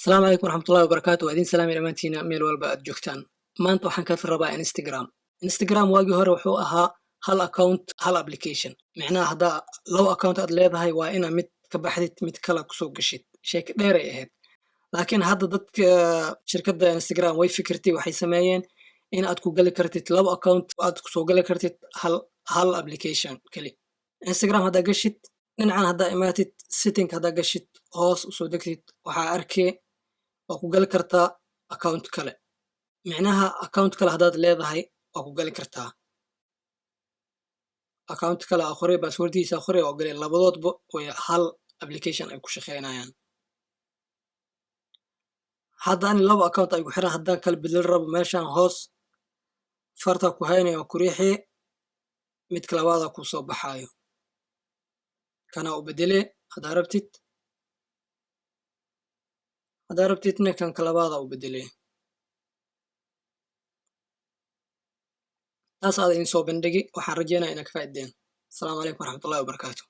السلام عليكم ورحمة الله وبركاته وأدين سلام إلى مانتينا ميل والبا جوجتان maanta waxaan ka rabaa Instagram waagi hore wuxuu ahaa hal account hal application macnaha hadda laba account aad leedahay waa ina mid ka baxdid mid kala ku soo gashid sheeko dheer ay ahayd laakiin hadda dadka shirkadda Instagram way fikirtay waxay sameeyeen in aad ku gali kartid laba account aad ku soo gali kartid hal application kali Instagram hadda gashid dhinacan hadda imaatid setting hadda gashid hoos u soo degtid waxaa arkay oo ku gali kartaa account kale micnaha account kale hadaad leedahay oo ku gali kartaa account kale akhri passworddiisa akhri oo gali labadoodba way hal application ay ku shaqeynayaan haddaan laba account ay ku xiran haddaan kala bedel rabo meeshan hoos farta ku haynayo ku riixi mid kala wada ku soo baxayo kana u bedele hadaa rabtidna kan kala wada u bedele taas aad in soo bandhigi waxaan rajeynayaa inaad ka faa'iideen. Assalaamu calaykum waraxmatullaahi wabarakaatuh.